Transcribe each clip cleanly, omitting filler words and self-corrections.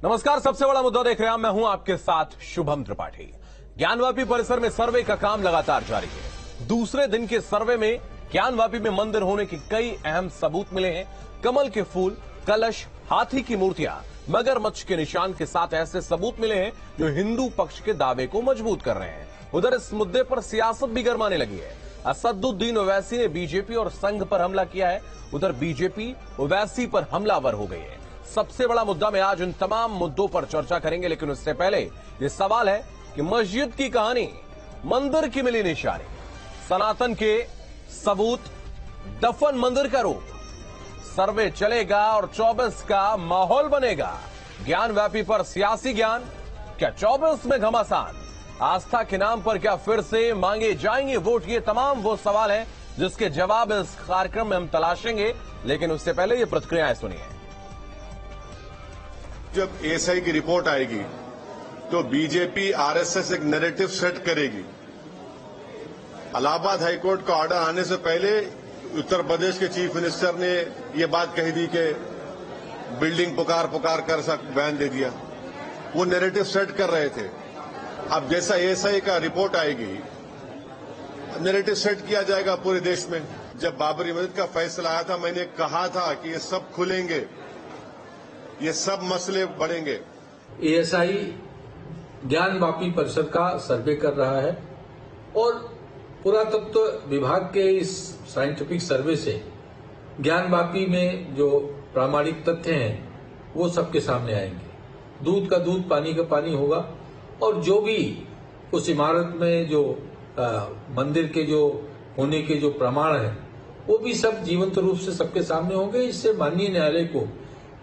नमस्कार, सबसे बड़ा मुद्दा देख रहे हैं। मैं हूं आपके साथ शुभम त्रिपाठी। ज्ञानवापी परिसर में सर्वे का काम लगातार जारी है। दूसरे दिन के सर्वे में ज्ञानवापी में मंदिर होने के कई अहम सबूत मिले हैं। कमल के फूल, कलश, हाथी की मूर्तियां, मगरमच्छ के निशान के साथ ऐसे सबूत मिले हैं जो हिंदू पक्ष के दावे को मजबूत कर रहे हैं। उधर इस मुद्दे पर सियासत भी गरमाने लगी है। असदुद्दीन ओवैसी ने बीजेपी और संघ पर हमला किया है। उधर बीजेपी ओवैसी पर हमलावर हो गई है। सबसे बड़ा मुद्दा में आज इन तमाम मुद्दों पर चर्चा करेंगे, लेकिन उससे पहले ये सवाल है कि मस्जिद की कहानी, मंदिर की मिली निशानी, सनातन के सबूत, दफन मंदिर का रूप, सर्वे चलेगा और 24 का माहौल बनेगा। ज्ञानवापी पर सियासी ज्ञान, क्या 24 में घमासान, आस्था के नाम पर क्या फिर से मांगे जाएंगे वोट? ये तमाम वो सवाल हैं जिसके जवाब इस कार्यक्रम में हम तलाशेंगे, लेकिन उससे पहले ये प्रतिक्रियाएं सुनिए। जब एएसआई की रिपोर्ट आएगी तो बीजेपी आरएसएस एक नैरेटिव सेट करेगी। इलाहाबाद हाईकोर्ट का ऑर्डर आने से पहले उत्तर प्रदेश के चीफ मिनिस्टर ने ये बात कही थी कि बिल्डिंग पुकार कर बयान दे दिया। वो नैरेटिव सेट कर रहे थे। अब जैसा एएसआई का रिपोर्ट आएगी, नैरेटिव सेट किया जाएगा पूरे देश में। जब बाबरी मस्जिद का फैसला आया था, मैंने कहा था कि ये सब खुलेंगे, ये सब मसले बढ़ेंगे। एएसआई ज्ञानवापी परिसर का सर्वे कर रहा है और पुरातत्व विभाग के इस साइंटिफिक सर्वे से ज्ञानवापी में जो प्रामाणिक तथ्य हैं वो सबके सामने आएंगे। दूध का दूध, पानी का पानी होगा और जो भी उस इमारत में जो मंदिर के जो होने के जो प्रमाण है वो भी सब जीवंत रूप से सबके सामने होंगे। इससे माननीय न्यायालय को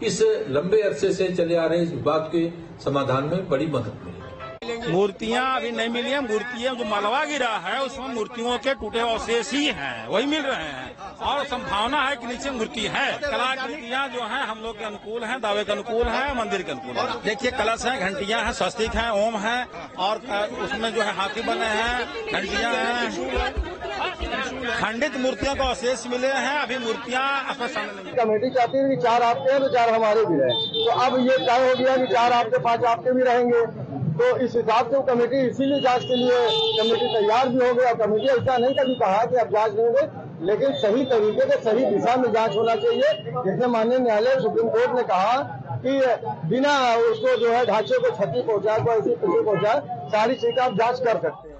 इस लंबे अरसे से चले आ रहे इस विवाद के समाधान में बड़ी मदद मिलेगी। मूर्तियां अभी नहीं मिली हैं। मूर्तियां जो मलबा गिरा है उसमें मूर्तियों के टूटे अवशेष ही हैं, वही मिल रहे हैं और संभावना है कि नीचे मूर्ति है। कलाकृतियां जो हैं हम लोग के अनुकूल हैं, दावे के अनुकूल हैं, मंदिर के अनुकूल है। देखिए, कलश है, घंटियां हैं, स्वस्तिक हैं, ओम है और उसमें जो है हाथी बने हैं, घंटियां हैं। खंडित मूर्तियों का अवशेष मिले हैं। अभी मूर्तियां कमेटी चाहती है कि 4 हफ्ते हैं तो 4 हमारे भी रहे, तो अब ये तय हो गया कि 4 हफ्ते 5 हफ्ते भी रहेंगे। तो इस हिसाब से वो कमेटी इसीलिए जांच के लिए कमेटी तैयार भी हो गई। और कमेटी ऐसा नहीं कभी कहा कि अब जांच लेंगे, लेकिन सही तरीके से सही दिशा में जांच होना चाहिए। जैसे माननीय न्यायालय सुप्रीम कोर्ट ने कहा कि बिना उसको जो है ढांचे को क्षति पहुंचाए, कोई ऐसी क्षति पहुंचाए, सारी चीजें आप जांच कर सकते हैं।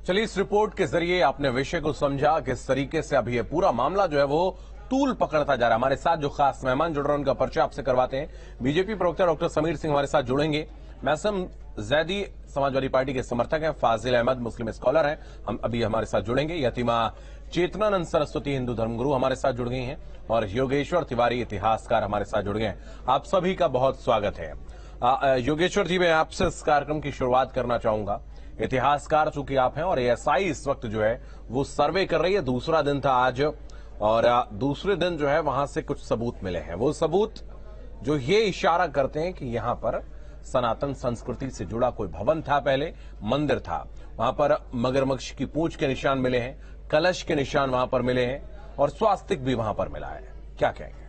चलिए, इस रिपोर्ट के जरिए आपने विषय को समझा, किस तरीके से अभी ये पूरा मामला जो है वो तूल पकड़ता जा रहा है। हमारे साथ जो खास मेहमान जुड़ रहे हैं उनका परिचय आपसे करवाते हैं। बीजेपी प्रवक्ता डॉक्टर समीर सिंह हमारे साथ जुड़ेंगे। मैसम जैदी समाजवादी पार्टी के समर्थक हैं। फाजिल अहमद मुस्लिम स्कॉलर हैं, हम अभी हमारे साथ जुड़ेंगे। यतीमा चेतनानंद सरस्वती हिंदू धर्मगुरु हमारे साथ जुड़ गई हैं और योगेश्वर तिवारी इतिहासकार हमारे साथ जुड़ गए हैं। आप सभी का बहुत स्वागत है। योगेश्वर जी, मैं आपसे इस कार्यक्रम की शुरुआत करना चाहूंगा। इतिहासकार चूंकि आप हैं और एएसआई इस वक्त जो है वो सर्वे कर रही है। दूसरा दिन था आज और दूसरे दिन जो है वहां से कुछ सबूत मिले हैं। वो सबूत जो ये इशारा करते हैं कि यहां पर सनातन संस्कृति से जुड़ा कोई भवन था, पहले मंदिर था। वहां पर मगरमच्छ की पूंछ के निशान मिले हैं, कलश के निशान वहां पर मिले हैं और स्वास्तिक भी वहां पर मिला है। क्या कहेंगे?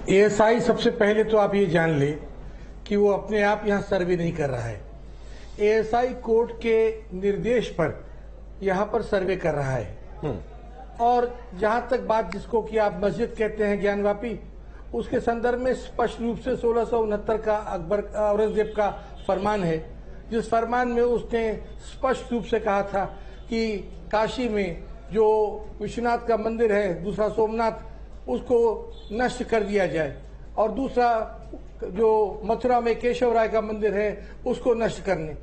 एएसआई सबसे पहले तो आप ये जान ले कि वो अपने आप यहां सर्वे नहीं कर रहा है। एएसआई कोर्ट के निर्देश पर यहां पर सर्वे कर रहा है। और जहां तक बात जिसको कि आप मस्जिद कहते हैं ज्ञानवापी, उसके संदर्भ में स्पष्ट रूप से 1669 का अकबर औरंगजेब का फरमान है, जिस फरमान में उसने स्पष्ट रूप से कहा था कि काशी में जो विश्वनाथ का मंदिर है, दूसरा सोमनाथ, उसको नष्ट कर दिया जाए और दूसरा जो मथुरा में केशव राय का मंदिर है उसको नष्ट करने।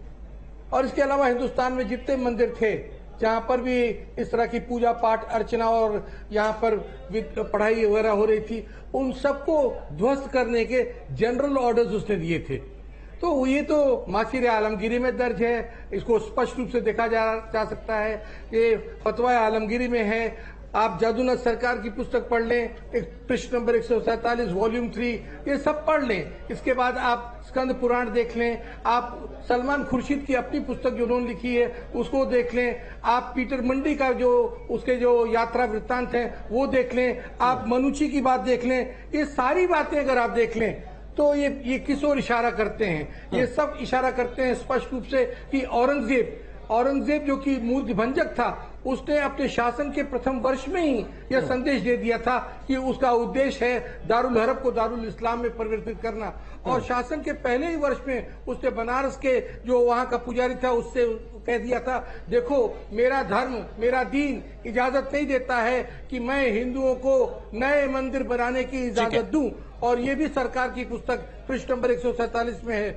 और इसके अलावा हिंदुस्तान में जितने मंदिर थे जहां पर भी इस तरह की पूजा पाठ अर्चना और यहां पर पढ़ाई वगैरह हो रही थी, उन सबको ध्वस्त करने के जनरल ऑर्डर्स उसने दिए थे। तो ये तो मासिर आलमगीरी में दर्ज है, इसको स्पष्ट रूप से देखा जा सकता है। ये फतवा आलमगीरी में है। आप जादूनाथ सरकार की पुस्तक पढ़ लें, एक पृष्ठ नंबर 147 वॉल्यूम 3, ये सब पढ़ लें। इसके बाद आप स्कंद पुराण देख लें, आप सलमान खुर्शीद की अपनी पुस्तक जो उन्होंने लिखी है उसको देख लें, आप पीटर मंडी का जो उसके जो यात्रा वृत्तांत है वो देख लें, आप मनुची की बात देख लें। ये सारी बातें अगर आप देख लें तो ये किस ओर इशारा करते हैं? ये सब इशारा करते हैं स्पष्ट रूप से कि औरंगजेब जो कि मूर्ति भंजक था, उसने अपने शासन के प्रथम वर्ष में ही यह संदेश दे दिया था कि उसका उद्देश्य है दारुल हरब को दारुल इस्लाम में परिवर्तित करना। और शासन के पहले ही वर्ष में उसने बनारस के जो वहां का पुजारी था उससे कह दिया था, देखो मेरा धर्म मेरा दीन इजाजत नहीं देता है कि मैं हिंदुओं को नए मंदिर बनाने की इजाजत दूं। और ये भी सरकार की पुस्तक पृष्ठ नंबर 147 में है।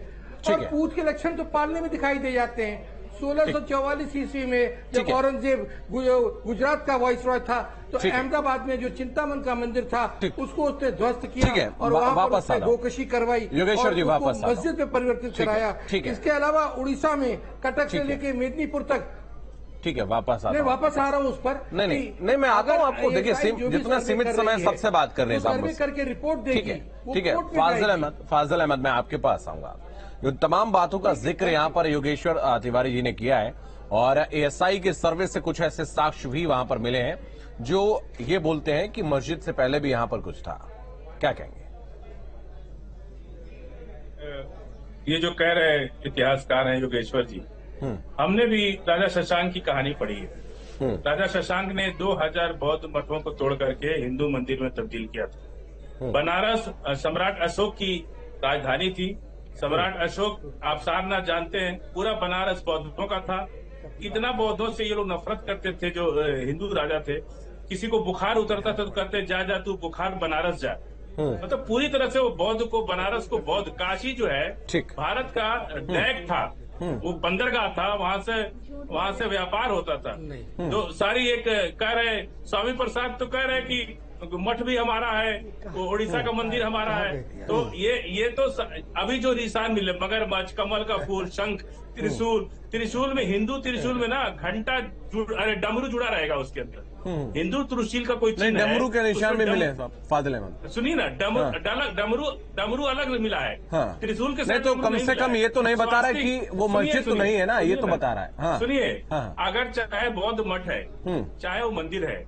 और पूछ के लक्षण तो पालने में दिखाई दे जाते हैं। 1644 ईस्वी में जब औरंगजेब गुजरात का वाइसरॉय था तो अहमदाबाद में जो चिंतामन का मंदिर था उसको उसने ध्वस्त किया और वहां पर उसने गोकशी करवाई, योगेश्वर जी वापस मस्जिद में परिवर्तित कराया। इसके अलावा उड़ीसा में कटक से लेके मेदिनीपुर तक। ठीक है, वापस आ रहा हूँ उस पर। नहीं मैं आता हूँ आपको। देखिए जितना सीमित समय सबसे बात करने का करके रिपोर्ट देगी। ठीक है, फाजिल अहमद मैं आपके पास आऊंगा। जो तमाम बातों का जिक्र यहाँ पर योगेश्वर तिवारी जी ने किया है और एएसआई के सर्वे से कुछ ऐसे साक्ष्य भी वहां पर मिले हैं जो ये बोलते हैं कि मस्जिद से पहले भी यहाँ पर कुछ था। क्या कहेंगे? ये जो कह रहे इतिहासकार हैं योगेश्वर जी, हमने भी राजा शशांक की कहानी पढ़ी है। राजा शशांक ने 2000 बौद्ध मठों को तोड़ करके हिंदू मंदिर में तब्दील किया था। बनारस सम्राट अशोक की राजधानी थी। सम्राट अशोक, आप सारनाथ जानते हैं, पूरा बनारस बौद्धों का था। इतना बौद्धों से ये लोग नफरत करते थे जो हिंदू राजा थे। किसी को बुखार उतरता था तो कहते जा तू बुखार बनारस जा। मतलब पूरी तरह से वो बौद्ध को, बनारस को, बौद्ध काशी जो है भारत का डैक था, वो बंदरगाह था, वहां से व्यापार होता था। तो सारी एक कह रहे स्वामी प्रसाद तो कह रहे कि मठ भी हमारा है, वो उड़ीसा का मंदिर हमारा है। तो ये तो अभी जो निशान मिले, मगरमच्छ, कमल का फूल, शंख, त्रिशूल में, हिंदू त्रिशूल में ना घंटा अरे डमरू जुड़ा रहेगा उसके अंदर। हिंदू त्रिशूल का कोई नहीं, डमरू के निशान में मिले फाजिल अहमद। सुनिए ना, डमरू अलग मिला है त्रिशूल के साथ। तो कम से कम ये तो नहीं बता रहा है कि वो मस्जिद तो नहीं है ना, ये तो बता रहा है। सुनिए, अगर चाहे बौद्ध मठ है चाहे वो मंदिर है,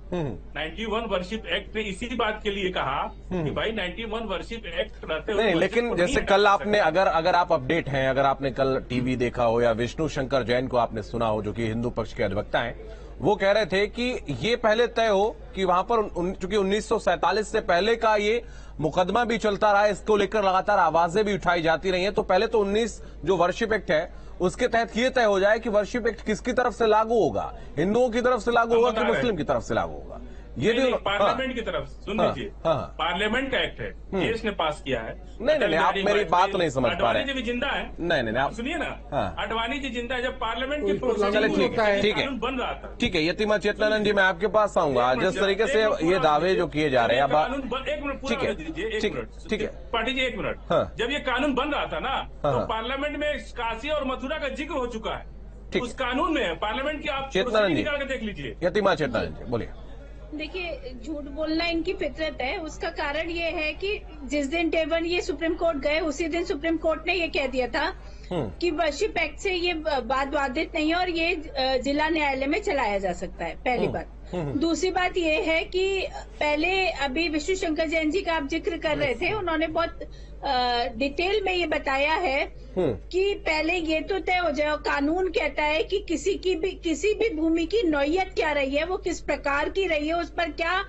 91 वर्शिप एक्ट ने इसी बात के लिए कहा कि भाई 91 वर्शिप एक्ट रहते नहीं। लेकिन जैसे कल आपने अगर आप अपडेट हैं, अगर आपने कल टीवी देखा हो या विष्णु शंकर जैन को आपने सुना हो जो कि हिंदू पक्ष के अधिवक्ता हैं, वो कह रहे थे कि ये पहले तय हो कि वहां पर चूंकि 1947 से पहले का ये मुकदमा भी चलता रहा है, इसको लेकर लगातार आवाजें भी उठाई जाती रही हैं। तो पहले तो 19 जो वर्शिप एक्ट है उसके तहत ये तय हो जाए कि वर्शिप एक्ट किसकी तरफ से लागू होगा, हिंदुओं की तरफ से लागू होगा कि मुस्लिम की तरफ से लागू होगा। ये भी पार्लियामेंट की तरफ सुन लीजिए, पार्लियामेंट का एक्ट है, देश ने पास किया है। नहीं, आप मेरी बात नहीं समझ पा रहे। अडवाणी जी भी जिंदा है। नहीं, आप सुनिए ना, अडवाणी जी जिंदा है। जब पार्लियामेंट की ठीक है बन रहा था, ठीक है। यतिमा चेतनानंद जी मैं आपके पास आऊंगा। जिस तरीके से ये दावे जो किए जा रहे हैं, एक मिनट पूरा कर दीजिए, ठीक है पार्टी जी, एक मिनट। जब ये कानून बन रहा था ना, तो पार्लियामेंट में काशी और मथुरा का जिक्र हो चुका है उस कानून में। पार्लियामेंट की आप चेतनानंद जी निकाल के देख लीजिए। यतिमा चेतनानंद जी बोलिए। देखिए, झूठ बोलना इनकी फितरत है। उसका कारण ये है कि जिस दिन डे 1 ये सुप्रीम कोर्ट गए, उसी दिन सुप्रीम कोर्ट ने ये कह दिया था कि वर्शिप एक्ट से ये बात बाधित नहीं है और ये जिला न्यायालय में चलाया जा सकता है, पहली बात। दूसरी बात ये है कि पहले अभी विष्णु शंकर जैन जी का आप जिक्र कर रहे थे, उन्होंने बहुत डिटेल में ये बताया है कि पहले ये तो तय हो जाए। कानून कहता है कि किसी भी भूमि की नौयत क्या रही है, वो किस प्रकार की रही है, उस पर क्या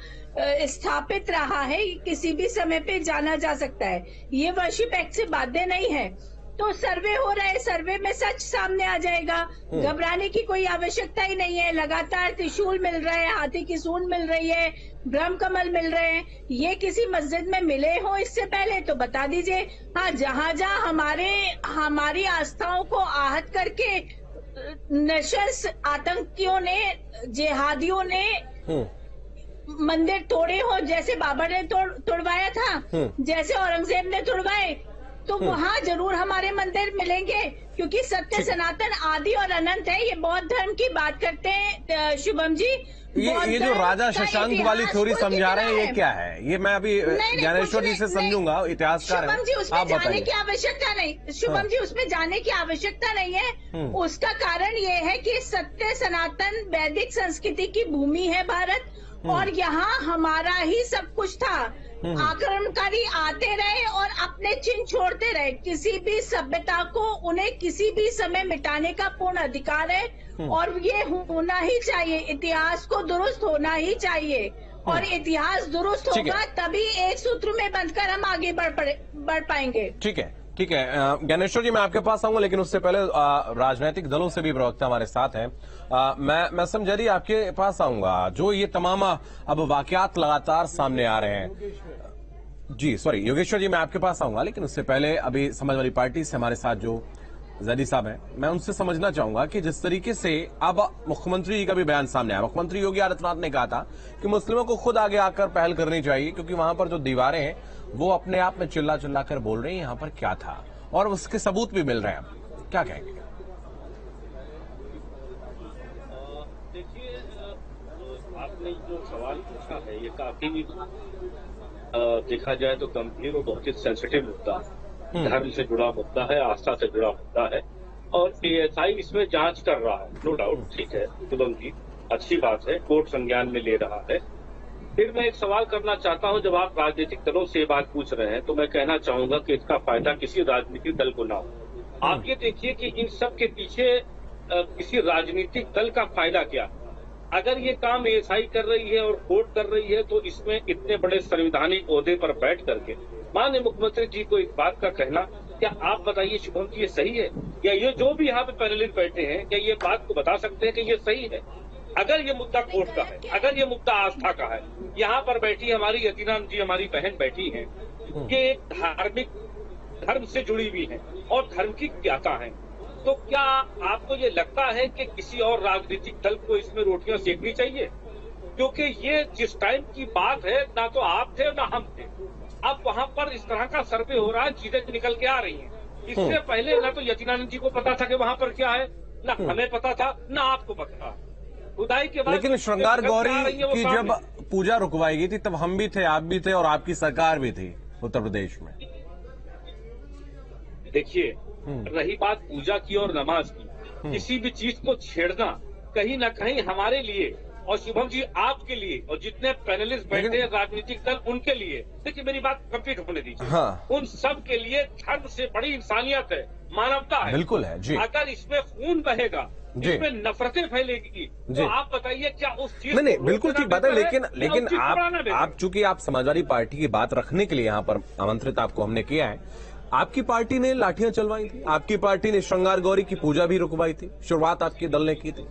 स्थापित रहा है, किसी भी समय पे जाना जा सकता है। ये वर्शिप एक्ट से बाध्य नहीं है। तो सर्वे हो रहा है, सर्वे में सच सामने आ जाएगा। घबराने की कोई आवश्यकता ही नहीं है। लगातार त्रिशूल मिल रहा है, हाथी की सूंड मिल रही है, ब्रह्म कमल मिल रहे हैं। ये किसी मस्जिद में मिले हो इससे पहले तो बता दीजिए। हाँ, जहाँ हमारी आस्थाओं को आहत करके नशस आतंकियों ने, जिहादियों ने मंदिर तोड़े हो, जैसे बाबर ने तोड़वाया था, जैसे औरंगजेब ने तोड़वाए, तो वहाँ जरूर हमारे मंदिर मिलेंगे, क्योंकि सत्य सनातन आदि और अनंत है। ये बौद्ध धर्म की बात करते हैं शुभम जी। ये जो राजा शशांक वाली थ्योरी समझा रहे हैं, ये क्या है? ये मैं अभी ज्ञानेश्वर जी से समझूंगा, इतिहासकार हैं। शुभम जी, उसमें जाने की आवश्यकता नहीं। शुभम जी, उसमें जाने की आवश्यकता नहीं है। उसका कारण ये है कि सत्य सनातन वैदिक संस्कृति की भूमि है भारत, और यहाँ हमारा ही सब कुछ था। आक्रमणकारी आते रहे और अपने चिन्ह छोड़ते रहे। किसी भी सभ्यता को उन्हें किसी भी समय मिटाने का पूर्ण अधिकार है, और ये होना ही चाहिए। इतिहास को दुरुस्त होना ही चाहिए, और इतिहास दुरुस्त होगा तभी एक सूत्र में बंधकर हम आगे बढ़ पाएंगे। ठीक है, ठीक है। ज्ञानेश्वर जी, मैं आपके पास आऊंगा, लेकिन उससे पहले राजनीतिक दलों से भी प्रवक्ता हमारे साथ हैं। मैं समझरी आपके पास आऊंगा। जो ये तमाम अब वाकयात लगातार सामने आ रहे हैं, जी सॉरी योगेश्वर जी, मैं आपके पास आऊंगा, लेकिन उससे पहले अभी समाजवादी पार्टी से हमारे साथ जो जैदी साहब हैं, मैं उनसे समझना चाहूंगा कि जिस तरीके से अब मुख्यमंत्री जी का भी बयान सामने आया। मुख्यमंत्री योगी आदित्यनाथ ने कहा था कि मुस्लिमों को खुद आगे आकर पहल करनी चाहिए, क्योंकि वहां पर जो दीवारें हैं वो अपने आप में चिल्ला चिल्ला कर बोल रही हैं यहाँ पर क्या था, और उसके सबूत भी मिल रहे हैं। क्या कहेंगे? देखिए, आपने जो सवाल पूछा है ये काफी देखा जाए तो गंभीर और बहुत ही सेंसिटिव मुद्दा है। धर्म से जुड़ा मुद्दा है, आस्था से जुड़ा मुद्दा है, और एएसआई इसमें जांच कर रहा है। नो डाउट, ठीक है शुभम जी, अच्छी बात है, कोर्ट संज्ञान में ले रहा है। फिर मैं एक सवाल करना चाहता हूं, जब आप राजनीतिक दलों से ये बात पूछ रहे हैं तो मैं कहना चाहूंगा कि इसका फायदा किसी राजनीतिक दल को ना हो। आप ये देखिए कि इन सब के पीछे किसी राजनीतिक दल का फायदा क्या। अगर ये काम एएसआई कर रही है और कोर्ट कर रही है, तो इसमें इतने बड़े संवैधानिक ओहदे पर बैठ करके माननीय मुख्यमंत्री जी को इस बात का कहना, क्या आप बताइए शुभम जी, ये सही है? या ये जो भी यहाँ पे पैनलिस्ट बैठे हैं, क्या ये बात को बता सकते हैं कि ये सही है? अगर ये मुद्दा कोर्ट का है, अगर ये मुद्दा आस्था का है, यहाँ पर बैठी हमारी यतीनाम जी, हमारी बहन बैठी है, ये एक धार्मिक धर्म से जुड़ी हुई है और धर्म की ज्ञाता है, तो क्या आपको ये लगता है कि किसी और राजनीतिक दल को इसमें रोटियां सेकनी चाहिए? क्योंकि ये जिस टाइम की बात है, ना तो आप थे ना हम थे। अब वहां पर इस तरह का सर्वे हो रहा है, चीजें निकल के आ रही हैं। इससे पहले ना तो यतीनानंद जी को पता था कि वहां पर क्या है, ना हमें पता था, ना आपको पता था। खुदाई के बाद लेकिन श्रृंगार गौरी की जब पूजा रुकवाई गई थी, तब हम भी थे, आप भी थे, और आपकी सरकार भी थी उत्तर प्रदेश में। देखिए, रही बात पूजा की और नमाज की, किसी भी चीज को छेड़ना कहीं ना कहीं हमारे लिए और शुभम जी आपके लिए और जितने पैनलिस्ट बैठे हैं राजनीतिक दल, उनके लिए, देखिए मेरी बात कंप्लीट होने दीजिए। हाँ। उन सब के लिए धर्म से बड़ी इंसानियत है, मानवता है। बिल्कुल है जी। अगर इसमें खून बहेगा, इसमें नफरतें फैलेगी, तो आप बताइए क्या उस चीज नहीं, बिल्कुल ठीक बात है, लेकिन आप चूंकि आप समाजवादी पार्टी की बात रखने के लिए यहाँ पर आमंत्रित आपको हमने किया है। आपकी पार्टी ने लाठियां चलवाई थी, आपकी पार्टी ने श्रृंगार गौरी की पूजा भी रुकवाई थी, शुरुआत आपके दल ने की थी,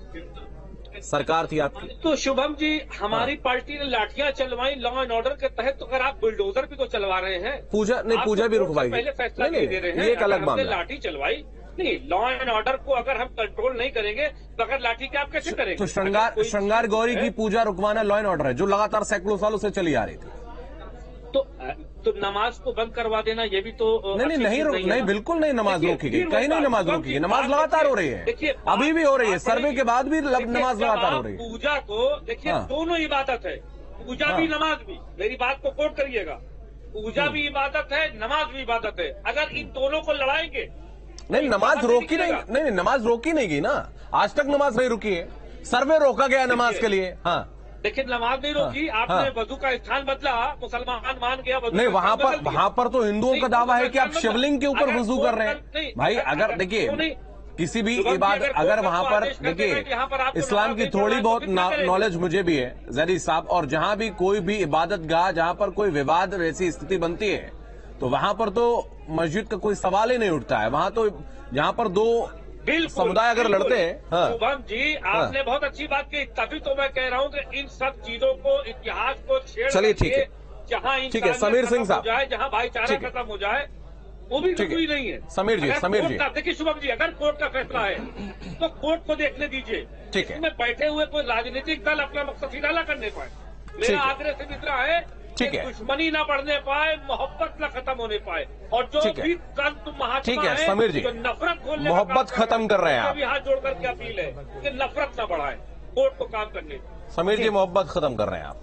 सरकार थी आपकी। तो शुभम जी, हमारी पार्टी ने लाठियां चलवाई लॉ एंड ऑर्डर के तहत, तो अगर आप बुलडोजर भी तो चलवा रहे हैं, पूजा भी रुकवाई, पहले फैसला नहीं दे रहे हैं, ये एक अलग मामला। लाठी चलवाई नहीं, लॉ एंड ऑर्डर को अगर हम कंट्रोल नहीं करेंगे तो अगर लाठी के आप कैसे करेंगे? तो श्रृंगार गौरी की पूजा रुकवाना लॉ एंड ऑर्डर है, जो लगातार सैकड़ों सालों से चली आ रही थी। तो नमाज को बंद करवा देना, ये भी तो नहीं, बिल्कुल नहीं नमाज रोकी गई, कहीं नहीं नमाज रोकी गई, नमाज लगातार हो रही है। देखिए, अभी भी हो रही है, सर्वे के बाद भी नमाज लगातार हो रही है। पूजा को देखिए, दोनों इबादत है, पूजा भी नमाज भी, मेरी बात को कोट करिएगा, पूजा भी इबादत है, नमाज भी इबादत है। अगर इन दोनों को लड़ाएंगे, नहीं नमाज रोकी नहीं, नमाज रोकी नहीं गई ना, आज तक नमाज नहीं रुकी है, सर्वे रोका गया नमाज के लिए। हाँ, लेकिन नमाज नहीं रोकी, आपने वजू का स्थान बदला, मुसलमान मान गया वजू नहीं, वहां पर तो हिंदुओं का दावा है कि आप शिवलिंग के ऊपर वजू कर रहे हैं। भाई अगर देखिए किसी भी इबादत, अगर वहां पर देखिए, इस्लाम की थोड़ी बहुत नॉलेज मुझे भी है जैदी साहब, और जहां भी कोई भी इबादत गाह, जहां पर कोई विवाद जैसी स्थिति बनती है, तो वहां पर तो मस्जिद का कोई सवाल ही नहीं उठता है। वहां तो जहां पर दो समुदाय अगर लड़ते हैं। हाँ। शुभम जी, आपने बहुत अच्छी बात की, तभी तो मैं कह रहा हूँ कि इन सब चीजों को, इतिहास को छेड़, चलिए ठीक है, जहाँ ठीक है समीर सिंह साहब, जहाँ भाईचारा खत्म हो जाए, वो भी जरूरी नहीं है। समीर जी देखिए शुभम जी, अगर कोर्ट का फैसला है तो कोर्ट को देखने दीजिए। ठीक है, इसमें बैठे हुए कोई राजनीतिक दल अपना मकसद सीधा न करने पाए। मेरा आग्रह से मित्र है ठीक है, दुश्मनी ना बढ़ने पाए, मोहब्बत ना खत्म होने पाए, और जो भी संत महात्मा ठीक है समीर जी, जो नफरत खोलने मोहब्बत खत्म कर रहे हैं आप, हाथ जोड़ करके अपील है कि नफरत ना बढ़ाए, कोर्ट को काम करने। समीर जी मोहब्बत खत्म कर रहे हैं आप?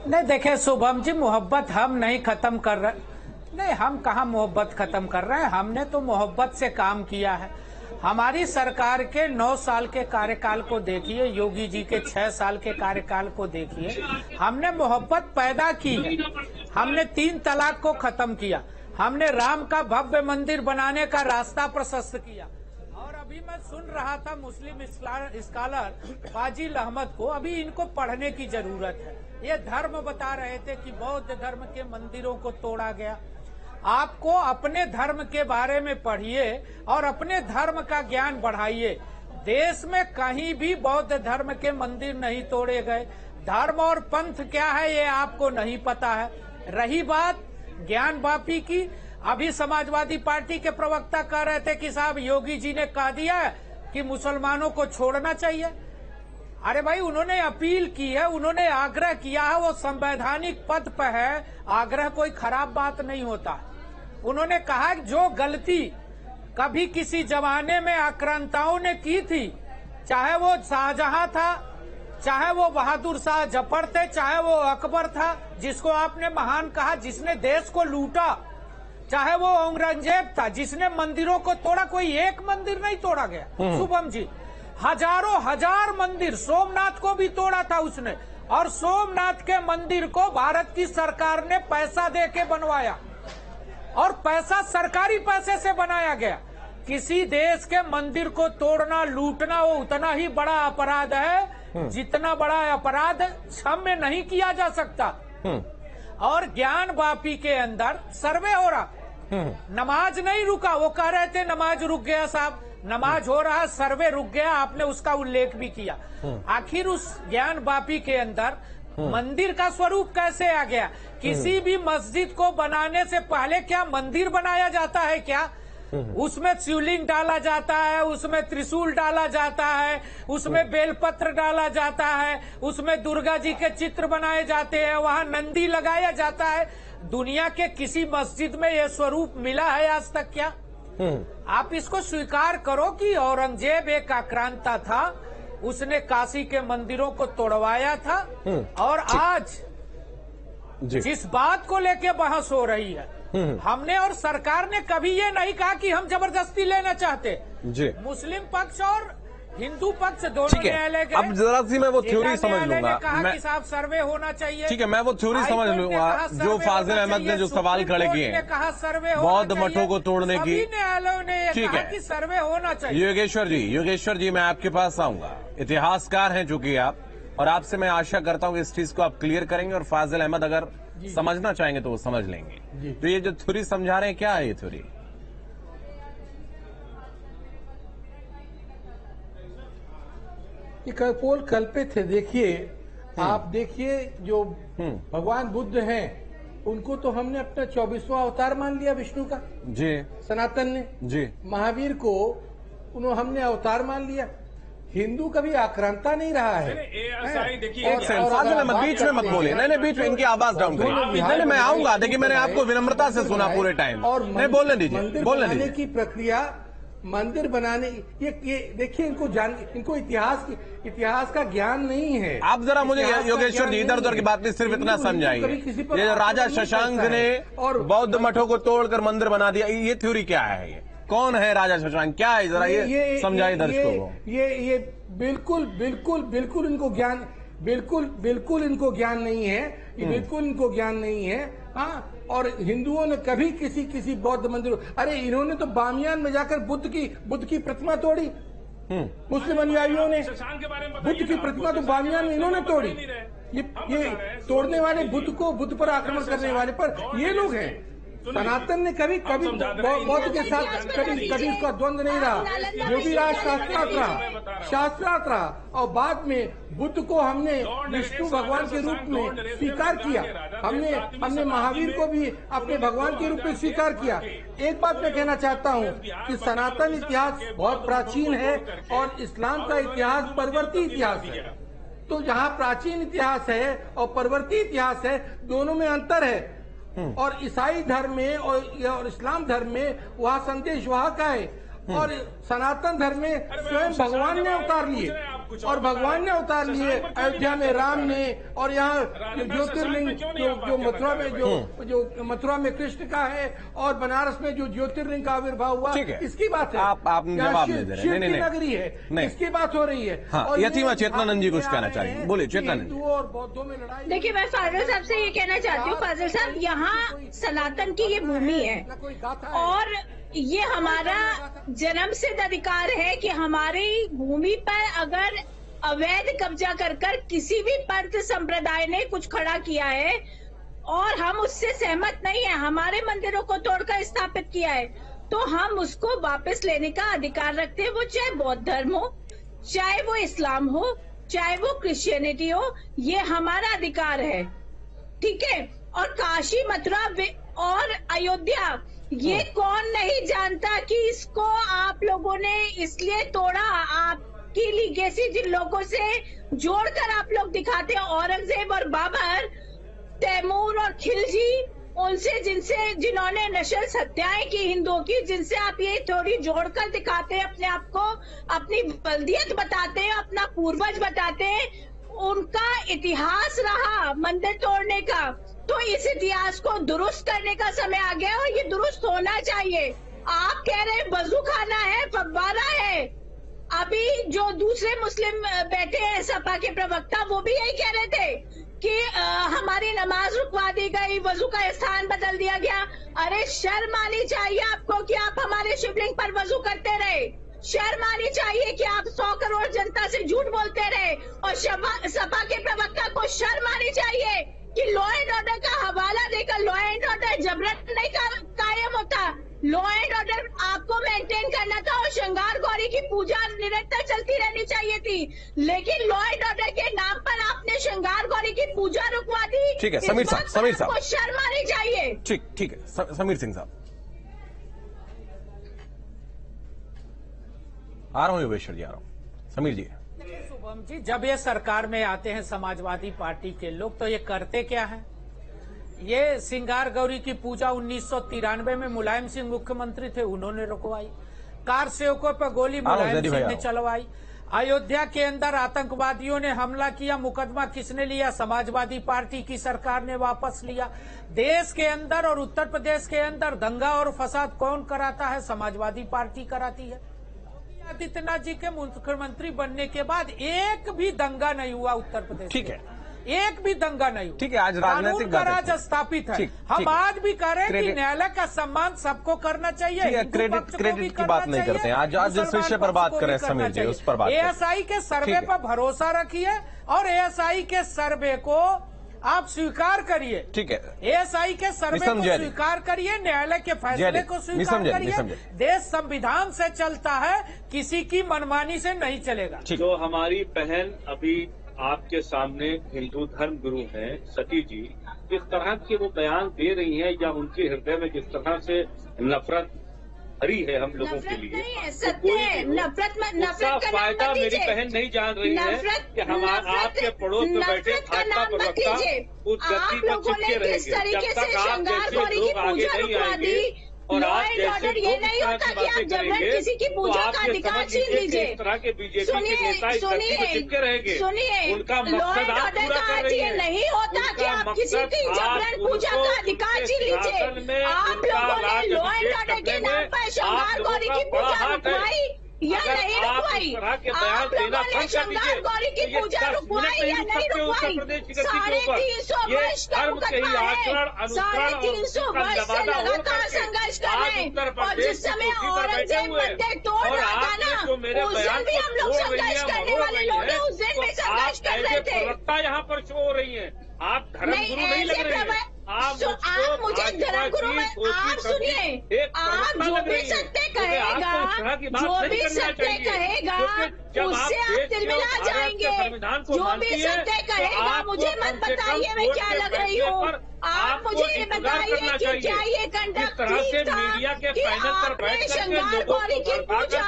नहीं देखे शुभम जी, मोहब्बत हम नहीं खत्म कर रहे, नहीं हम कहाँ मोहब्बत खत्म कर रहे हैं, हमने तो मोहब्बत से काम किया है। हमारी सरकार के 9 साल के कार्यकाल को देखिए, योगी जी के 6 साल के कार्यकाल को देखिए, हमने मोहब्बत पैदा की है। हमने 3 तलाक को खत्म किया, हमने राम का भव्य मंदिर बनाने का रास्ता प्रशस्त किया। और अभी मैं सुन रहा था मुस्लिम स्कॉलर फाजिल अहमद को, अभी इनको पढ़ने की जरूरत है। ये धर्म बता रहे थे कि बौद्ध धर्म के मंदिरों को तोड़ा गया। आपको अपने धर्म के बारे में पढ़िए और अपने धर्म का ज्ञान बढ़ाइए। देश में कहीं भी बौद्ध धर्म के मंदिर नहीं तोड़े गए। धर्म और पंथ क्या है ये आपको नहीं पता है। रही बात ज्ञानवापी की, अभी समाजवादी पार्टी के प्रवक्ता कह रहे थे कि साहब योगी जी ने कह दिया है कि मुसलमानों को छोड़ना चाहिए। अरे भाई, उन्होंने अपील की है, उन्होंने आग्रह किया है, वो संवैधानिक पद पर है, आग्रह कोई खराब बात नहीं होता। उन्होंने कहा कि जो गलती कभी किसी जमाने में आक्रांताओं ने की थी, चाहे वो शाहजहां था, चाहे वो बहादुर शाह जफर थे, चाहे वो अकबर था जिसको आपने महान कहा, जिसने देश को लूटा, चाहे वो औरंगजेब था जिसने मंदिरों को तोड़ा, कोई एक मंदिर नहीं तोड़ा गया शुभम जी। हजारों हजार मंदिर, सोमनाथ को भी तोड़ा था उसने, और सोमनाथ के मंदिर को भारत की सरकार ने पैसा दे के बनवाया, और पैसा सरकारी पैसे से बनाया गया। किसी देश के मंदिर को तोड़ना, लूटना, वो उतना ही बड़ा अपराध है जितना बड़ा अपराध क्षम्य नहीं किया जा सकता। और ज्ञानवापी के अंदर सर्वे हो रहा, नमाज नहीं रुका। वो कह रहे थे नमाज रुक गया, साहब नमाज हो रहा, सर्वे रुक गया, आपने उसका उल्लेख भी किया। आखिर उस ज्ञानवापी के अंदर मंदिर का स्वरूप कैसे आ गया? किसी भी मस्जिद को बनाने से पहले क्या मंदिर बनाया जाता है क्या? उसमें शिवलिंग डाला जाता है, उसमें त्रिशूल डाला जाता है, उसमें बेलपत्र डाला जाता है, उसमें दुर्गा जी के चित्र बनाए जाते हैं, वहां नंदी लगाया जाता है। दुनिया के किसी मस्जिद में यह स्वरूप मिला है आज तक क्या? आप इसको स्वीकार करो कि औरंगजेब एक आक्रांता था, उसने काशी के मंदिरों को तोड़वाया था, और आज जिस बात को लेके बहस हो रही है, हमने और सरकार ने कभी ये नहीं कहा कि हम जबरदस्ती लेना चाहते। मुस्लिम पक्ष और हिंदू पक्ष दोनों न्यायालय के, अब जरा सी मैं वो थ्योरी समझ लूंगा, कहा कि साहब सर्वे होना चाहिए। ठीक है, मैं वो थ्योरी समझ लूंगा जो फाजिल अहमद ने जो सवाल खड़े किए हैं, कहा सर्वे बौद्ध मठों को तोड़ने की, न्यायालयों ने कहा कि सर्वे होना चाहिए। योगेश्वर जी मैं आपके पास आऊंगा, इतिहासकार हैं चूंकि आप, और आपसे मैं आशा करता हूं कि इस चीज को आप क्लियर करेंगे, और फाजिल अहमद अगर समझना चाहेंगे तो वो समझ लेंगे। तो ये जो थ्योरी समझा रहे हैं, क्या है ये थ्योरी? ये पोल कल्पित है। देखिए, आप देखिए जो भगवान बुद्ध हैं, उनको तो हमने अपना 24वां अवतार मान लिया विष्णु का, जी सनातन ने, जी महावीर को हमने अवतार मान लिया। हिंदू कभी आक्रांता नहीं रहा है। देखिए बीच में मत बोलिए, नहीं बीच में इनकी आवाज डाउन करिए। नहीं मैं आऊंगा, देखिए मैंने आपको विनम्रता से सुना पूरे टाइम, और नहीं बोलने दीजिए, की प्रक्रिया, मंदिर बनाने, ये देखिए इनको इतिहास का ज्ञान नहीं है। आप जरा मुझे योगेश्वर जी इधर उधर की बात नहीं, सिर्फ इतना समझाइए, ये राजा शशांक ने बौद्ध मठों को तोड़कर मंदिर बना दिया, ये थ्योरी क्या है? ये कौन है राजा शशांक, क्या है? जरा ये समझाइए दर्शकों को। ये बिल्कुल इनको ज्ञान, बिल्कुल इनको ज्ञान नहीं है, ये बिल्कुल इनको ज्ञान नहीं है। हाँ, और हिंदुओं ने कभी किसी बौद्ध मंदिर, अरे इन्होंने तो बामियान में जाकर बुद्ध की प्रतिमा तोड़ी। मुस्लिम अनुयायियों ने बुद्ध की प्रतिमा तो बामियान में इन्होंने तोड़ी। ये तोड़ने वाले बुद्ध पर आक्रमण करने वाले पर ये लोग हैं। सनातन ने कभी बौद्ध के साथ कभी उसका द्वंद्व नहीं रहा, जो भी रहा शास्त्रार्थ रहा, और बाद में बुद्ध को हमने विष्णु भगवान के रूप में स्वीकार किया, हमने महावीर को भी अपने भगवान के रूप में स्वीकार किया। एक बात मैं कहना चाहता हूँ कि सनातन इतिहास बहुत प्राचीन है, और इस्लाम का इतिहास परवर्ती इतिहास है। तो जहाँ प्राचीन इतिहास है और परवर्ती इतिहास है, दोनों में अंतर है। और ईसाई धर्म में और इस्लाम धर्म में वहाँ संदेश वहाँ का है, और सनातन धर्म में स्वयं भगवान ने अवतार लिए, और भगवान ने अवतार लिए अयोध्या में राम ने, और यहाँ ज्योतिर्लिंग जो मथुरा में जो मथुरा में कृष्ण का है, और बनारस में जो ज्योतिर्लिंग का आविर्भाव हुआ, इसकी बात है। आप जवाब नहीं दे रहे। नहीं, नगरी है, इसकी बात हो रही है। हाँ, यतीमा चेतनानंद जी कुछ कहना चाहिए, बोले चेतनानंद। हिंदुओं और बौद्धों में लड़ाई। देखिए, मैं फाजिल साहब से ये कहना चाहती हूँ, फाजिल साहब, यहाँ सनातन की ये भूमि है और ये हमारा जन्मसिद्ध अधिकार है कि हमारी भूमि पर अगर अवैध कब्जा कर किसी भी पंथ संप्रदाय ने कुछ खड़ा किया है और हम उससे सहमत नहीं है, हमारे मंदिरों को तोड़कर स्थापित किया है, तो हम उसको वापस लेने का अधिकार रखते हैं। वो चाहे बौद्ध धर्म हो, चाहे वो इस्लाम हो, चाहे वो क्रिश्चियनिटी हो, ये हमारा अधिकार है, ठीक है। और काशी, मथुरा और अयोध्या, ये कौन नहीं जानता कि इसको आप लोगों ने इसलिए तोड़ा, आपकी लीगेसी जिन लोगों से जोड़कर आप लोग दिखाते हैं, औरंगजेब और बाबर, तैमूर और खिलजी, उनसे जिन्होंने नस्ल हत्याएं की हिंदुओं की, जिनसे आप ये थोड़ी जोड़कर दिखाते हैं, अपने आप को अपनी बल्दियत बताते हैं, अपना पूर्वज बताते हैं, उनका इतिहास रहा मंदिर तोड़ने का। तो इस इतिहास को दुरुस्त करने का समय आ गया और ये दुरुस्त होना चाहिए। आप कह रहे हैं वजू खाना है, फव्वारा है। अभी जो दूसरे मुस्लिम बैठे हैं सपा के प्रवक्ता, वो भी यही कह रहे थे कि हमारी नमाज रुकवा दी गई, वजू का स्थान बदल दिया गया। अरे शर्म आनी चाहिए आपको कि आप हमारे शिवलिंग पर वजू करते रहे। शर्म आनी चाहिए कि आप 100 करोड़ जनता से झूठ बोलते रहे। और सपा के प्रवक्ता को शर्म आनी चाहिए कि लॉ एंड ऑर्डर का हवाला देकर लॉ एंड ऑर्डर जबरन नहीं कायम होता। लॉ एंड ऑर्डर आपको मेंटेन करना था और श्रृंगार गौरी की पूजा निरंतर चलती रहनी चाहिए थी, लेकिन लॉ एंड ऑर्डर के नाम पर आपने श्रृंगार गौरी की पूजा रुकवा दी। ठीक है, समीर साहब को शर्म आनी चाहिए। ठीक है, समीर सिंह साहब। आ रहा हूँ योगेश्वर जी, आ रहा हूँ। समीर जी। शुभम जी, जब ये सरकार में आते हैं समाजवादी पार्टी के लोग, तो ये करते क्या है? ये श्रृंगार गौरी की पूजा 1993 में मुलायम सिंह मुख्यमंत्री थे, उन्होंने रुकवाई। कार सेवकों पर गोली मुलायम सिंह ने चलवाई। अयोध्या के अंदर आतंकवादियों ने हमला किया, मुकदमा किसने लिया? समाजवादी पार्टी की सरकार ने वापस लिया। देश के अंदर और उत्तर प्रदेश के अंदर दंगा और फसाद कौन कराता है? समाजवादी पार्टी कराती है। आदित्यनाथ जी के मुख्यमंत्री बनने के बाद एक भी दंगा नहीं हुआ उत्तर प्रदेश। ठीक है, एक भी दंगा नहीं हुआ। ठीक है, आज राजनीतिक राज स्थापित है। हम आज भी कह रहे हैं कि न्यायालय का सम्मान सबको करना चाहिए। क्रेडिट की बात नहीं करते हैं। आज जिस विषय पर बात करें समीर जी, उस पर बात। एएसआई के सर्वे पर भरोसा रखिए और एएसआई के सर्वे को आप स्वीकार करिए। ठीक है, एएसआई के सर्वे को स्वीकार करिए, न्यायालय के फैसले को स्वीकार करिए। देश संविधान से चलता है, किसी की मनमानी से नहीं चलेगा। जो हमारी बहन अभी आपके सामने हिंदू धर्म गुरु हैं सती जी, जिस तरह के वो बयान दे रही हैं, या उनके हृदय में जिस तरह से नफरत भरी है हम लोगों के लिए, नफरत उसका फायदा मेरी बहन नहीं जान रही है कि हम आपके पड़ोस में बैठे भाजपा प्रवक्ता उस गति पर चिपके रहेंगे जब तक आप जैसे लोग आगे नहीं आएंगे। और आप जैसे ये नहीं होता कि आप जबरन किसी की पूजा का अधिकार छीन लीजिए। इस तरह के बीजेपी के नेता इस धरती पर चिपके रहेंगे। उनका मकसद आप पूरा कर रही है। नहीं होता कि आप किसी की जबरन पूजा का अधिकार छीन लीजिए। आप लोगों ने लॉ एंड ऑर्डर के नाम पर श्रृंगार गौरी की पूजा रुकवाई या नहीं रुकवाई? आप लोगों ने श्रृंगार गौरी की पूजा रुकवाई या नहीं रुकवाई? 350 वर्ष का मुकदमा है, 350 वर्ष से लगातार संघर्ष कर रहे हैं। और जिस समय औरंगजेब मंदिर तोड़ रहा था ना, उस दिन भी हम लोग संघर्ष करने वाले लोग हैं, उस दिन भी संघर्ष कर रहे थे। यहाँ पर शो हो रही है, आप धर्मगुरु नहीं लग रहे हैं। आप मुझे धर्मगुरु में, आप सुनिए, आप जो भी सत्य कहेगा, जो भी सत्य कहेगा उससे आप तिलमिला जाएंगे। जो भी सत्य कहेगा, मुझे मत बताइए मैं क्या लग रही हूँ। आप मुझे ये बताइए कि क्या ये कंडक्ट ठीक था कि आपने श्रृंगार गौरी की पूजा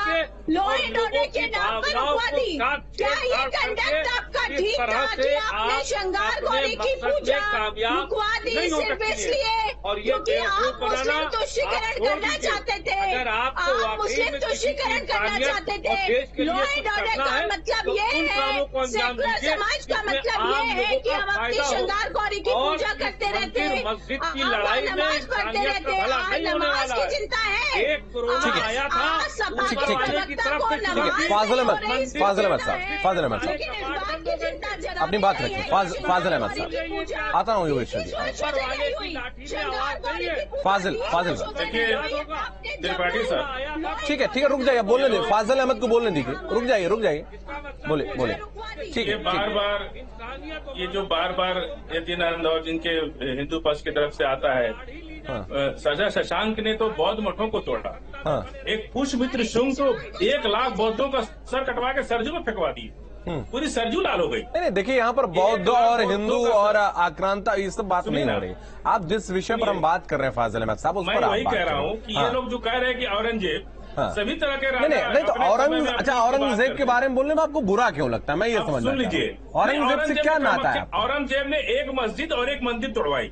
लॉ एंड ऑर्डर के नाम पर रुकवा दी। क्या ये कंडक्ट आपका ठीक था कि आपने श्रृंगार गौरी की पूजा रुकवा दी सिर्फ इसलिए क्योंकि आप मुस्लिम तुष्टीकरण करना चाहते थे? आप मुस्लिम तुष्टीकरण करना चाहते थे। लॉ एंड ऑर्डर का मतलब ये है, सेकुलर समाज का मतलब ये है कि हम अपनी श्रृंगार गौरी की पूजा करते रहते हैं, नमाज पढ़ते रहते हैं। नमाज की चिंता है, फाजिल अहमद साहब अपनी बात रखिए। फाजिल अहमद साहब, आता हूँ योगेश्वर जी। फाजिल त्रिपाठी साहब, ठीक है, रुक जाइए, बोलने दे, फाजिल अहमद को बोलने दीजिए। रुक जाइए, बोले। ठीक है, ये जो बार बार यतीनानंद और जिनके हिंदू पक्ष की तरफ से आता है, सजा शशांक ने तो बौद्ध मठों को तोड़ा। एक पुष्पमित्र शुंग तो 1 लाख बौद्धों का सर कटवा के सरजू में फेंकवा दी, पूरी सरजू लाल हो गई। नहीं, देखिए यहाँ पर बौद्ध और हिंदू और आक्रांता ये सब बात नहीं हो रही। आप जिस विषय पर हम बात कर रहे हैं फाजिल अहमद साहब, उस पर वही कह रहा हूँ कि ये लोग जो कह रहे हैं कि औरंगजेब सभी तरह के नहीं तो औरंगजेब के बारे में बोलने में आपको बुरा क्यों लगता है? मैं ये समझ लीजिए, औरंगजेब से क्या नाता है? औरंगजेब ने एक मस्जिद और एक मंदिर तोड़वाई,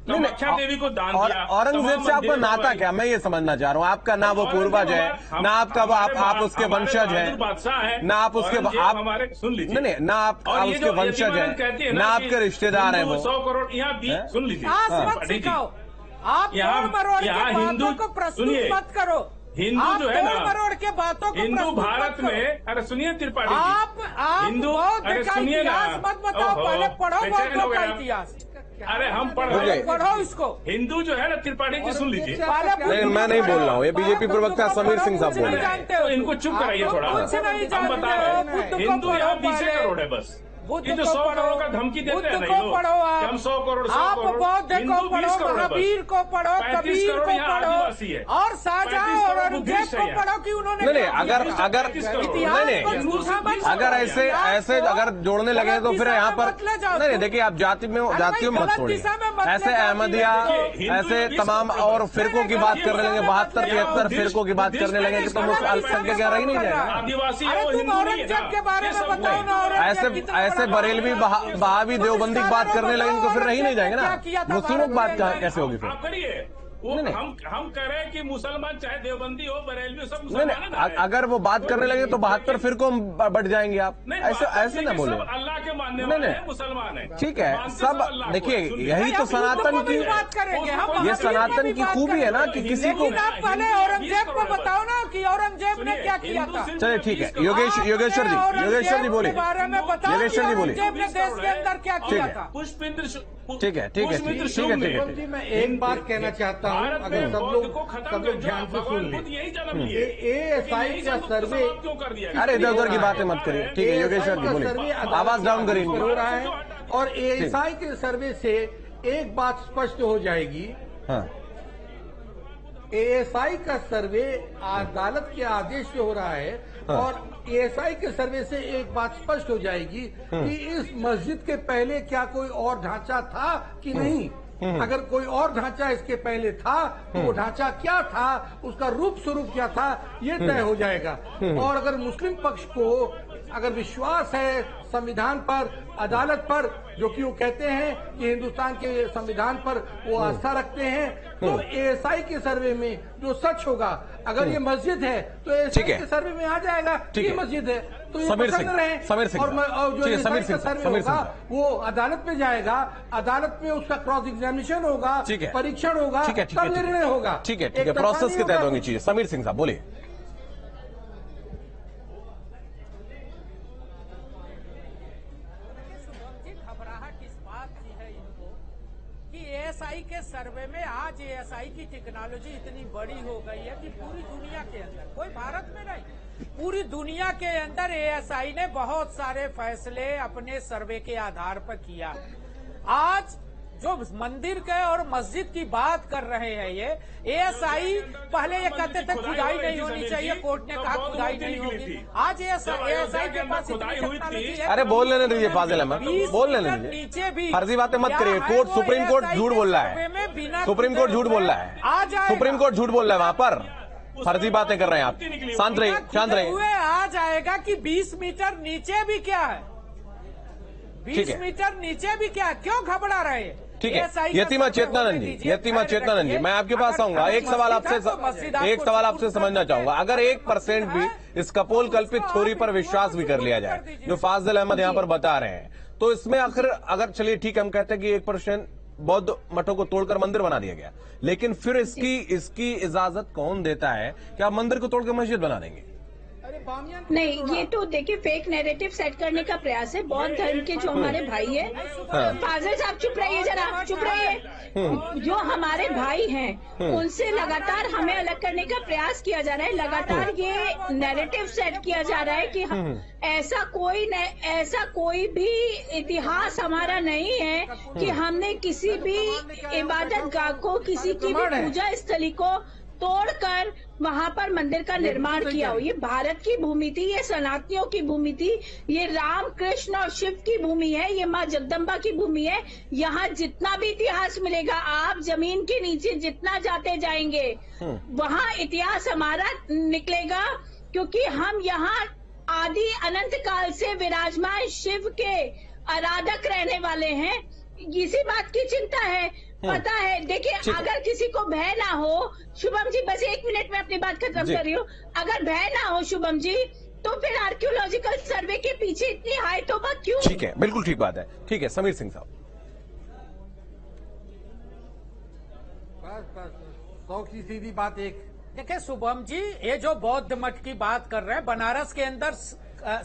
कामाख्या देवी को दान दिया। औरंगजेब से आपका नाता क्या? मैं ये समझना चाह रहा हूँ। आपका ना वो पूर्वज है, ना आपका आप उसके वंशज है, ना आप उसके हमारे सुन लीजिए, नहीं, ना आप उसके वंशज है, ना आपके रिश्तेदार हैं वो। 100 करोड़ यहाँ सुन लीजिए, आप हिंदू को प्रस्तुत मत करो। हिंदू जो है ना, मरोड़ के बातों को हिंदू भारत में, अरे सुनिए त्रिपाठी, आप हिंदू, अरे सुनिए ना, मत बताओ, पहले पढ़ो बौद्धों का इतिहास। अरे हम पढ़ो इसको। हिंदू जो है ना त्रिपाठी जी, सुन लीजिए। नहीं, मैं नहीं बोल रहा हूँ, ये बीजेपी प्रवक्ता समीर सिंह साहब बोल रहे हैं। तो इनको चुप कराइए थोड़ा। हम बता रहे हैं, हिंदू यहाँ 20 करोड़ है बस। ये जो 100 करोड़ का धमकी देते हैं ना लोग, हम 100 करोड़, आप बौद्ध को पढ़ो, महावीर को पढ़ो, कबीर को पढ़ो, और शाहजहां और औरंगजेब को पढ़ो कि उन्होंने नहीं, अगर ऐसे अगर जोड़ने लगे तो फिर यहाँ पर नहीं, देखिए आप जातियों में मत छोड़िए। ऐसे अहमदिया, ऐसे तमाम और फिरकों की बात करने लगे, 72-73 फिरकों की बात करने लगे तो अल्पसंख्यक रह ही नहीं जाएगा। आदिवासी औरंगजेब के बारे में बताओ ना। ऐसे बरेलवी बहावी देवबंदी की बात करने लगेंगे तो फिर रही नहीं जाएंगे ना। मुस्लिमों की बात कैसे होगी फिर? हम कह रहे हैं कि मुसलमान चाहे देवबंदी हो, बरेलवी, सब मुसलमान है। अगर वो बात करने लगे तो 72 फिरकों बढ़ जाएंगे आप। ऐसे ना बोले, अल्लाह के मानने वाले हैं, मुसलमान है, ठीक है सब। देखिए यही तो सनातन की, ये सनातन की खूबी है ना कि किसी को। पहले औरंगजेब को बताओ ना कि औरंगजेब ने क्या किया था। चलिए ठीक है, योगेश्वर जी बोले, बारे में बताओ, योगेश्वर जी बोले, देश के अंदर क्या किया था। ठीक है। मैं एक बात कहना चाहता हूँ, अगर सब लोग ध्यान से सुन लें, एएसआई का सर्वे, अरे इधर उधर की बातें मत करिए। ठीक है योगेश्वर जी बोले, आवाज डाउन करिए। हो रहा है और एएसआई के सर्वे से एक बात स्पष्ट हो जाएगी। एएसआई का सर्वे अदालत के आदेश से हो रहा है और एएसआई के सर्वे से एक बात स्पष्ट हो जाएगी कि इस मस्जिद के पहले क्या कोई और ढांचा था कि नहीं। अगर कोई और ढांचा इसके पहले था तो वो ढांचा क्या था, उसका रूप स्वरूप क्या था, ये तय हो जाएगा। और अगर मुस्लिम पक्ष को अगर विश्वास है संविधान पर, अदालत पर, जो कि वो कहते हैं कि हिंदुस्तान के संविधान पर वो आस्था रखते हैं, तो एएसआई के सर्वे में जो सच होगा, अगर ये मस्जिद है तो एएसआई के सर्वे में आ जाएगा ये मस्जिद है, तो ये पसंद रहे। और जो एएसआई का सर्वे होगा वो अदालत में जाएगा, अदालत में उसका क्रॉस एग्जामिनेशन होगा, परीक्षण होगा, तब निर्णय होगा। ठीक है, प्रोसेस के तहत होंगी चीजें। समीर सिंह साहब बोलिए। एएसआई के सर्वे में आज एएसआई की टेक्नोलॉजी इतनी बड़ी हो गई है कि पूरी दुनिया के अंदर, कोई भारत में नहीं, पूरी दुनिया के अंदर एएसआई ने बहुत सारे फैसले अपने सर्वे के आधार पर किया। आज जो मंदिर के और मस्जिद की बात कर रहे हैं ये एएसआई, पहले ये कहते थे खुदाई नहीं होनी चाहिए, कोर्ट ने कहा खुदाई नहीं होगी। आज एएसआई के पास टेक्नोलॉजी है। अरे बोल लेने दीजिए फाजिल अहमद, बोल लेने दीजिए, नीचे भी फर्जी बातें मत करिए। सुप्रीम कोर्ट झूठ बोल रहा है, सुप्रीम कोर्ट झूठ बोल रहा है, सुप्रीम कोर्ट झूठ बोल रहा है वहां पर। फर्जी बातें कर रहे हैं आप। शांत रहिए, शांत रहिए। हुए आ जाएगा कि 20 मीटर नीचे भी क्या है, 20 मीटर नीचे भी क्या है, क्यों घबरा रहे हैं? ठीक है, यतिमा चेतनानंद जी, यतिमा चेतनानंद जी, मैं आपके पास आऊंगा। एक सवाल आपसे समझना चाहूंगा, अगर 1% भी इस कपोल कल्पित थ्योरी पर विश्वास भी कर लिया जाए जो फाजिल अहमद यहां पर बता रहे हैं, तो इसमें आखिर अगर चलिए ठीक है, हम कहते हैं कि 1% बौद्ध मठों को तोड़कर मंदिर बना दिया गया, लेकिन फिर इसकी इजाजत कौन देता है कि आप मंदिर को तोड़कर मस्जिद बना देंगे? नहीं, ये तो देखिए फेक नैरेटिव सेट करने का प्रयास है। बौद्ध धर्म के जो हमारे भाई है, फाजिल साहब चुप रहिए जरा, चुप रहिए। जो हमारे भाई हैं उनसे लगातार हमें अलग करने का प्रयास किया जा रहा है। लगातार ये नैरेटिव सेट किया जा रहा है कि ऐसा कोई भी इतिहास हमारा नहीं है कि हमने किसी भी इबादत गाह को, किसी की भी पूजा स्थली को तोड़कर वहां पर मंदिर का निर्माण किया हो। ये भारत की भूमि थी, ये सनातनियों की भूमि थी, ये राम कृष्ण और शिव की भूमि है, ये माँ जगदम्बा की भूमि है। यहाँ जितना भी इतिहास मिलेगा, आप जमीन के नीचे जितना जाते जाएंगे वहाँ इतिहास हमारा निकलेगा, क्योंकि हम यहाँ आदि अनंत काल से विराजमान शिव के आराधक रहने वाले हैं। इसी बात की चिंता है, पता है। देखिए, अगर किसी को भय ना हो, शुभम जी बस 1 मिनट में अपनी बात खत्म कर रही हूँ, अगर भय ना हो शुभम जी, तो फिर आर्कियोलॉजिकल सर्वे के पीछे इतनी हाई तोबा क्यों? ठीक है, बिल्कुल ठीक बात है। ठीक है, समीर सिंह साहब। बस 100 की सीधी बात। देखिए शुभम जी, ये जो बौद्ध मठ की बात कर रहे हैं, बनारस के अंदर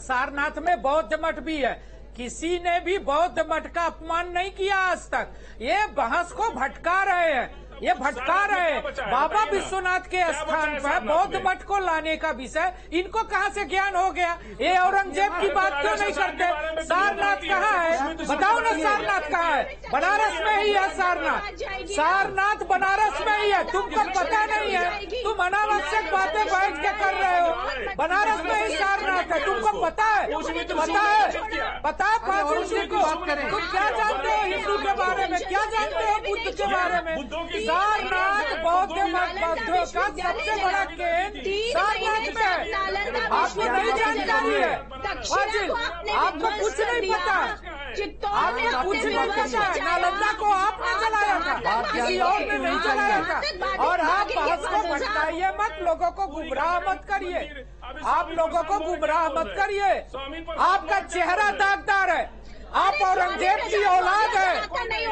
सारनाथ में बौद्ध मठ भी है। किसी ने भी बौद्ध मठ का अपमान नहीं किया आज तक। ये बहस को भटका रहे हैं, ये भटका रहे हैं। बाबा विश्वनाथ के स्थान पर बौद्ध मठ को लाने का विषय इनको कहाँ से ज्ञान हो गया? ये औरंगजेब की बात क्यों नहीं करते? सारनाथ कहाँ है? बताओ ना, सारनाथ कहाँ है? बनारस में ही है सारनाथ। सारनाथ बनारस में ही है, तुमको पता नहीं है? तुम अनावश्यक बातें बैठ के कर रहे हो। बनारस में ही सारनाथ है, तुमको पता है? पता है? पता है फाजिल जी को? तुम क्या जानते हो हिंदू के बारे में? क्या जानते हो बुद्ध के बारे में? सारनाथ बौद्ध मठों का सबसे बड़ा केंद्र सारनाथ में है। आपको नहीं जानकारी है फाजिल, आपको कुछ नहीं पता, आपको कुछ नहीं पता। नालंदा को आपने चलाया था, किसी और ने नहीं चलाया था। और आप बहस को भटकाइए मत, लोगों को गुमराह मत करिए, आप लोगों को गुमराह मत करिए। आपका चेहरा दागदार है, आप औरंगजेब की औलाद है,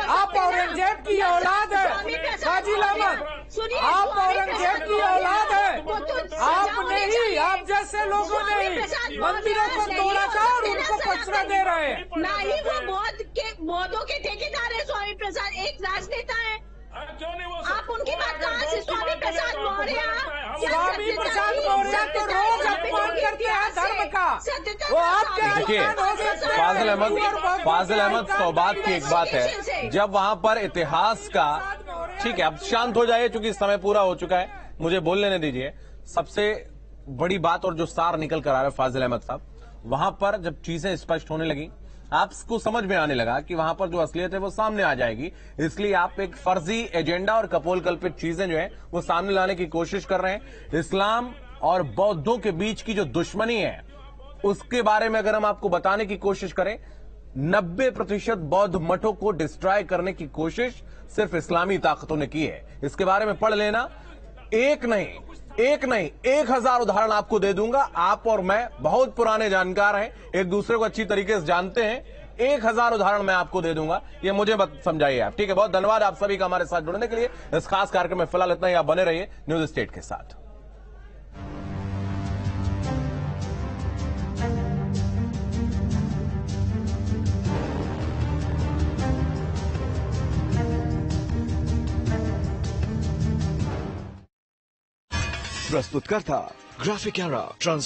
आप औरंगजेब की औलाद है फाजिल अहमद, आप औरंगजेब की औलाद है। आपने ही, आप जैसे लोगों ने ही मंदिरों को तोड़ा था और उनको कचरा दे रहे हैं। ना ही वो बौद्धों के ठेकेदार है स्वामी प्रसाद, एक राजनेता है। आप उनकी बात कहाँ से? स्वामी प्रसाद मौर्य, स्वामी प्रसाद मौर्य तो रोज अपमान करते हैं धर्म का, वो आपके। देखिए फाजिल अहमद, सौभात की एक बात है, जब वहां पर इतिहास का, ठीक है अब शांत हो जाइए क्योंकि समय पूरा हो चुका है, मुझे बोल लेने दीजिए। सबसे बड़ी बात और जो सार निकल कर आ रहा है फाजिल अहमद साहब, वहां पर जब चीजें स्पष्ट होने लगी, आपको समझ में आने लगा कि वहां पर जो असलियत है वो सामने आ जाएगी, इसलिए आप एक फर्जी एजेंडा और कपोल कल्पित चीजें जो है वो सामने लाने की कोशिश कर रहे हैं। इस्लाम और बौद्धों के बीच की जो दुश्मनी है उसके बारे में अगर हम आपको बताने की कोशिश करें, 90% बौद्ध मठों को डिस्ट्रॉय करने की कोशिश सिर्फ इस्लामी ताकतों ने की है। इसके बारे में पढ़ लेना। एक नहीं 1000 उदाहरण आपको दे दूंगा। आप और मैं बहुत पुराने जानकार हैं, एक दूसरे को अच्छी तरीके से जानते हैं। 1000 उदाहरण मैं आपको दे दूंगा, ये मुझे समझाइए आप। ठीक है, बहुत धन्यवाद आप सभी का हमारे साथ जुड़ने के लिए। इस खास कार्यक्रम में फिलहाल इतना ही, आप बने रहिए न्यूज स्टेट के साथ। प्रस्तुतकर्ता ग्राफिक एरा ट्रांसफॉर्म।